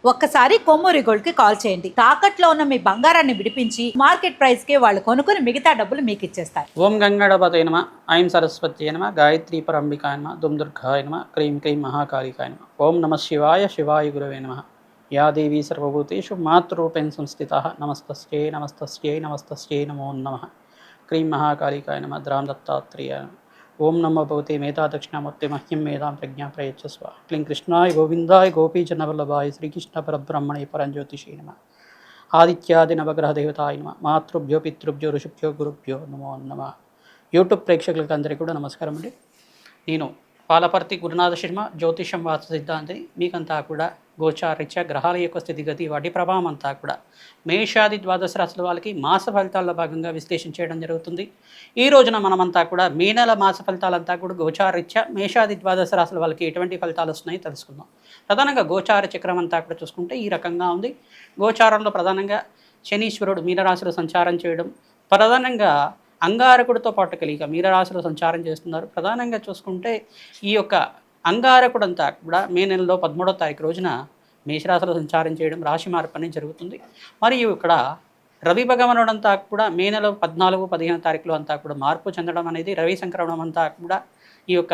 ఒక్కసారి కొమ్మూరి గోల్డ్ కి కాల్ చేయండి. తాకట్లో ఉన్న మీ బంగారాన్ని విడిపించి మార్కెట్ ప్రైస్ కి వాళ్ళు కొనుక్కుని మిగతా డబ్బులు మీకు ఇచ్చేస్తారు. ఓం గంగణపతే నమ, ఐం సరస్వత్యే నమ, గాయత్రీ పరంబికాయ నమ, దుమ్ దుర్గాయ నమ, క్రీం క్రీం మహాకాళికాయ నమ. ఓం నమ శివాయ, శివాయ గురవే నమ. యా దేవీ సర్వభూతేషు మాతృరూపేణ సంస్థితః నమస్తస్యై నమస్తస్యై నమస్తస్యై నమో నమః. క్రీం మహాకాళికాయ నమ, ద్రాం దత్తాత్రేయాయ నమ. ఓం నమో భగవతే మేధా దక్షిణామూర్తి మహ్యం మేధాం ప్రజ్ఞా ప్రయచ్చస్వ. క్లీం కృష్ణాయ గోవిందాయ గోపీజనవల్లభాయ శ్రీకృష్ణ పరబ్రహ్మణే పరంజ్యోతిషే నమ. ఆదిత్యాది నవగ్రహ దేవతాయ నమ. మాతృభ్యో పితృభ్యో ఋషిభ్యో గురుభ్యో నమో నమ. యూట్యూబ్ ప్రేక్షకులకు అందరికీ కూడా నమస్కారం అండి. నేను పాలపర్తి గురునాథ శర్మ, జ్యోతిషం వాస్తు సిద్ధాంతిని. మీకంతా కూడా గోచారీత్యా గ్రహాల యొక్క స్థితిగతి, వాటి ప్రభావం అంతా కూడా మేషాది ద్వాదశ రాశుల వాళ్ళకి మాస ఫలితాల్లో భాగంగా విశ్లేషణ చేయడం జరుగుతుంది. ఈ రోజున మనమంతా కూడా మే నెల మాస ఫలితాలంతా కూడా గోచారీత్యా మేషాది ద్వాదశ రాశుల వాళ్ళకి ఎటువంటి ఫలితాలు వస్తున్నాయో తెలుసుకుందాం. ప్రధానంగా గోచార చక్రం అంతా కూడా చూసుకుంటే ఈ రకంగా ఉంది. గోచారంలో ప్రధానంగా శనీశ్వరుడు మీనరాశిలో సంచారం చేయడం, ప్రధానంగా అంగారకుడితో పాటు కలిగి మీనరాశిలో సంచారం చేస్తున్నారు. ప్రధానంగా చూసుకుంటే ఈ యొక్క అంగారకుడు అంతా కూడా మే నెలలో 13వ తారీఖు రోజున మేషరాశిలో సంచారం చేయడం, రాశి మార్పు అనేది జరుగుతుంది. మరియు ఇక్కడ రవి భగవానుడు అంతా కూడా మే నెల 14, 15 తారీఖులో అంతా కూడా మార్పు చెందడం అనేది, రవి సంక్రమణం అంతా కూడా ఈ యొక్క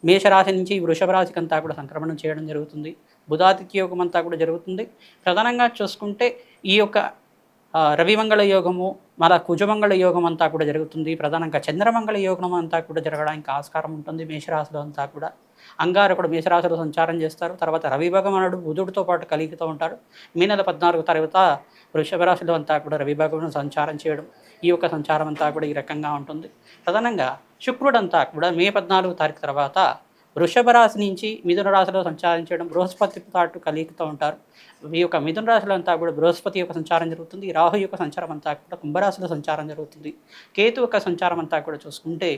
మేషరాశి నుంచి వృషభ రాశికి అంతా కూడా సంక్రమణం చేయడం జరుగుతుంది. బుధాదిత్య యోగం అంతా కూడా జరుగుతుంది. ప్రధానంగా చూసుకుంటే ఈ యొక్క రవిమంగళ యోగము, మన కుజమంగళ యోగం అంతా కూడా జరుగుతుంది. ప్రధానంగా చంద్రమంగళ యోగం అంతా కూడా జరగడానికి ఆస్కారం ఉంటుంది. మేషరాశిలో అంతా కూడా అంగారకుడు మేషరాశిలో సంచారం చేస్తారు. తర్వాత రవి భగవానుడు బుధుడితో పాటు కలిగితూ ఉంటాడు. మే నెల 14 తర్వాత వృషభ రాశిలో అంతా కూడా రవి భగవానుడు సంచారం చేయడం, ఈ యొక్క సంచారం అంతా కూడా ఈ రకంగా ఉంటుంది. ప్రధానంగా శుక్రుడు అంతా కూడా మే 14 తారీఖు తర్వాత వృషభ రాశి నుంచి మిథున రాశిలో సంచారం చేయడం, బృహస్పతి పాటు కలిగితూ ఉంటారు. ఈ యొక్క మిథున రాశిలో అంతా కూడా బృహస్పతి యొక్క సంచారం జరుగుతుంది. రాహు యొక్క సంచారం అంతా కూడా కుంభరాశిలో సంచారం జరుగుతుంది. కేతు యొక్క సంచారం అంతా కూడా చూసుకుంటే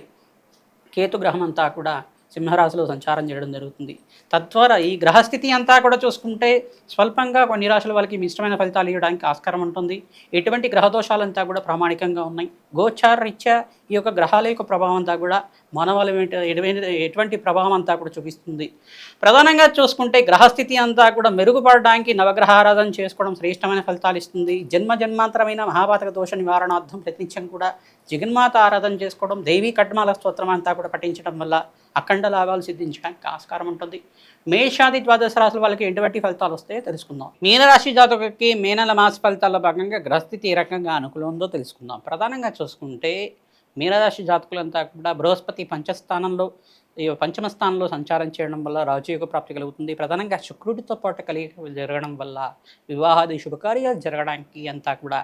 కేతు గ్రహం అంతా కూడా సింహరాశిలో సంచారం చేయడం జరుగుతుంది. తద్వారా ఈ గ్రహస్థితి అంతా కూడా చూసుకుంటే స్వల్పంగా కొన్ని రాశుల వాళ్ళకి ఇష్టమైన ఫలితాలు ఇవ్వడానికి ఆస్కారం ఉంటుంది. ఎటువంటి గ్రహదోషాలంతా కూడా ప్రామాణికంగా ఉన్నాయి. గోచార రీత్యా ఈ యొక్క గ్రహాల యొక్క ప్రభావం అంతా కూడా మానవాళి ఎటువంటి ప్రభావం అంతా కూడా చూపిస్తుంది. ప్రధానంగా చూసుకుంటే గ్రహస్థితి అంతా కూడా మెరుగుపడడానికి నవగ్రహ ఆరాధన చేసుకోవడం శ్రేష్టమైన ఫలితాలు ఇస్తుంది. జన్మాంతరమైన మహాపాతక దోష నివారణార్థం ప్రతినిత్యం కూడా జగన్మాత ఆరాధన చేసుకోవడం, దేవీ కడ్మాల స్తోత్రం అంతా కూడా పఠించడం వల్ల అఖండ లాభాలు సిద్ధించడానికి ఆస్కారం ఉంటుంది. మేషాది ద్వాదశ రాశుల వాళ్ళకి ఎటువంటి ఫలితాలు వస్తాయో తెలుసుకుందాం. మీనరాశి జాతకులకి మే నెల మాస ఫలితాల్లో భాగంగా గ్రహస్థితి ఏ రకంగా అనుకూలం ఉందో తెలుసుకుందాం. ప్రధానంగా చూసుకుంటే మీనరాశి జాతకులంతా కూడా బృహస్పతి పంచమ స్థానంలో సంచారం చేయడం వల్ల రాజయోగ ప్రాప్తి కలుగుతుంది. ప్రధానంగా శుక్రుడితో పాటు కలిగి జరగడం వల్ల వివాహాది శుభకార్యాలు జరగడానికి అంతా కూడా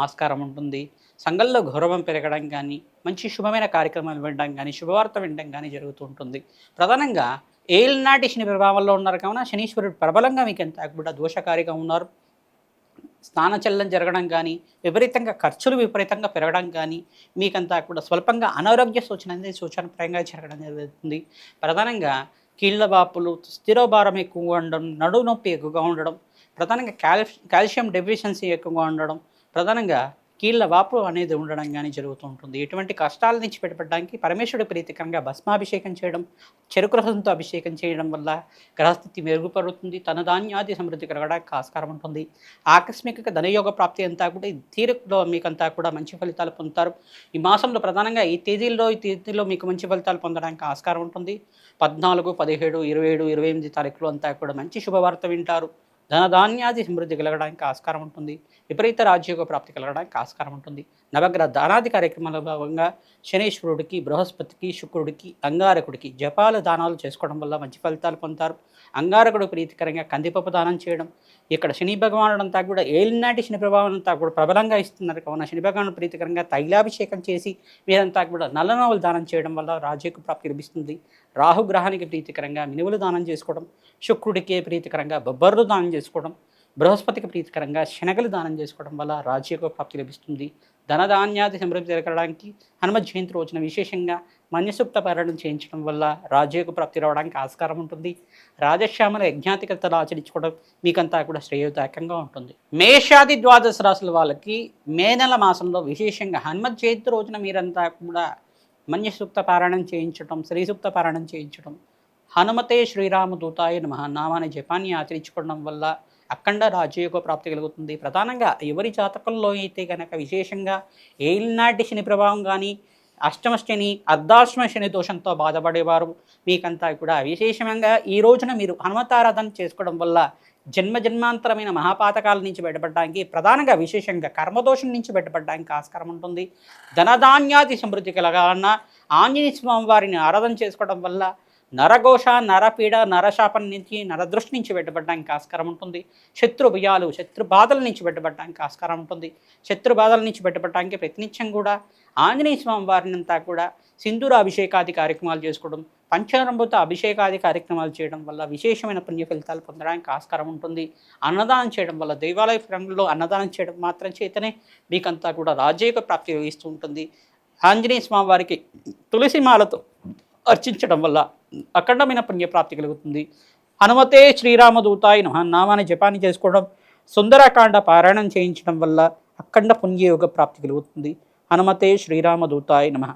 ఆస్కారం ఉంటుంది. సంఘంలో గౌరవం పెరగడం కానీ, మంచి శుభమైన కార్యక్రమాలు వినడం కానీ, శుభవార్త వినడం కానీ జరుగుతూ ఉంటుంది. ప్రధానంగా ఏలినాటి శని ప్రభావంలో ఉన్నారు కావున శనీశ్వరుడు ప్రబలంగా మీకు అంతా కూడా దోషకారిగా ఉన్నారు. స్థానచలనం జరగడం కానీ, ఖర్చులు విపరీతంగా పెరగడం కానీ, మీకంతా కూడా స్వల్పంగా అనారోగ్య సూచన అనేది సూచనప్రాయంగా జరగడం జరుగుతుంది. ప్రధానంగా కీళ్ళ వాపులు, స్థిరోభారం ఎక్కువగా ఉండడం, నడువు నొప్పి ఎక్కువగా ఉండడం, ప్రధానంగా కాల్షియం డెఫిషియన్సీ ఎక్కువగా ఉండడం, ప్రధానంగా కీళ్ళ వాపు అనేది ఉండడం కానీ జరుగుతూ ఉంటుంది. ఎటువంటి కష్టాల నుంచి బయటపడడానికి పరమేశ్వరుడు ప్రీతికరంగా భస్మాభిషేకం చేయడం, చెరుకు రసంతో అభిషేకం చేయడం వల్ల గ్రహస్థితి మెరుగుపడుతుంది. ధనధాన్యాది సమృద్ధి కలగడానికి ఆస్కారం ఉంటుంది. ఆకస్మిక ధనయోగ ప్రాప్తి అంతా కూడా ఈ తీరులో మీకంతా కూడా మంచి ఫలితాలు పొందుతారు. ఈ మాసంలో ప్రధానంగా ఈ తేదీల్లో మీకు మంచి ఫలితాలు పొందడానికి ఆస్కారం ఉంటుంది. 14, 17, 27, 28 తారీఖులు అంతా కూడా మంచి శుభవార్త వింటారు. ధనధాన్యాది సమృద్ధి కలగడానికి ఆస్కారం ఉంటుంది. విపరీత రాజ్యోగ ప్రాప్తి కలగడానికి ఆస్కారం ఉంటుంది. నవగ్రహ దానాది కార్యక్రమాల భాగంగా శనీశ్వరుడికి, బృహస్పతికి, శుక్రుడికి, అంగారకుడికి జపాల దానాలు చేసుకోవడం వల్ల మంచి ఫలితాలు పొందుతారు. అంగారకుడు ప్రీతికరంగా కందిపప్పు దానం చేయడం, ఇక్కడ శని భగవానుడు అంతా కూడా ఏలినాటి శని ప్రభావం అంతా కూడా ప్రబలంగా ఇస్తున్నారు కావున శని భగవానుడు ప్రీతికరంగా తైలాభిషేకం చేసి మీరంతా కూడా నల్లనవులు దానం చేయడం వల్ల రాజ్యోగ ప్రాప్తి లభిస్తుంది. రాహుగ్రహానికి ప్రీతికరంగా మినువులు దానం చేసుకోవడం, శుక్రుడికి ప్రీతికరంగా బొబ్బర్లు దానం చేసుకోవడం, బృహస్పతికి ప్రీతికరంగా శనగలు దానం చేసుకోవడం వల్ల రాజ్యోగ ప్రాప్తి లభిస్తుంది. ధనధాన్యాది సమృద్ధి జరగడానికి హనుమత్ జయంతి రోజున విశేషంగా మన్యసూక్త పారాయణం చేయించడం వల్ల రాజయోగ ప్రాప్తి రావడానికి ఆస్కారం ఉంటుంది. రాజశ్యామల యజ్ఞాతికతలు ఆచరించుకోవడం మీకంతా కూడా శ్రేయోదాయకంగా ఉంటుంది. మేషాది ద్వాదశ రాశుల వాళ్ళకి మే నెల మాసంలో విశేషంగా హనుమత్ జయంతి రోజున మీరంతా కూడా మన్యసూక్త పారాయణం చేయించడం, శ్రీసూక్త పారాయణం చేయించడం, హనుమతే శ్రీరామదూతాయ నమః నామాన్ని జపాన్ని ఆచరించుకోవడం వల్ల అఖండ రాజయోగ ప్రాప్తి కలుగుతుంది. ప్రధానంగా ఎవరి జాతకంలో అయితే కనుక విశేషంగా ఏలినాటి శని ప్రభావం కానీ, అష్టమ శని, అర్ధాష్టమ శని దోషంతో బాధపడేవారు మీకంతా కూడా విశేషంగా ఈ రోజున మీరు హనుమతారాధన చేసుకోవడం వల్ల జన్మాంతరమైన మహాపాతకాల నుంచి బయటపడడానికి, ప్రధానంగా విశేషంగా కర్మదోషం నుంచి బయటపడడానికి ఆస్కారం ఉంటుంది. ధనధాన్యాది సమృద్ధి కలగాలన్న ఆంజనేయ స్వామి వారిని ఆరాధన చేసుకోవడం వల్ల నరఘోష, నరపీడ, నరశాపం నుంచి, నరదృష్టి నుంచి బయటపడడానికి ఆస్కారం ఉంటుంది. శత్రు భయాలు, శత్రు బాధల నుంచి బయటపడడానికి ఆస్కారం ఉంటుంది. శత్రు బాధల నుంచి బయటపడడానికి ప్రతినిత్యం కూడా ఆంజనేయ స్వామి వారిని అంతా కూడా సింధూర అభిషేకాది కార్యక్రమాలు చేసుకోవడం, పంచామృత అభిషేకాది కార్యక్రమాలు చేయడం వల్ల విశేషమైన పుణ్య ఫలితాలు పొందడానికి ఆస్కారం ఉంటుంది. అన్నదానం చేయడం వల్ల, దేవాలయ రంగంలో అన్నదానం చేయడం మాత్రం చేతనే మీకంతా కూడా రాజయోగ ప్రాప్తి వహిస్తూ ఉంటుంది. ఆంజనేయ స్వామి వారికి తులసి మాలతో అర్చించడం వల్ల అఖండమైన పుణ్యప్రాప్తి కలుగుతుంది. హనుమతే శ్రీరామదూతాయ నమః నామాన్ని జపాన్ని చేసుకోవడం, సుందరకాండ పారాయణం చేయించడం వల్ల అఖండ పుణ్యయోగ ప్రాప్తి కలుగుతుంది. హనుమతే శ్రీరామదూతాయ నమః.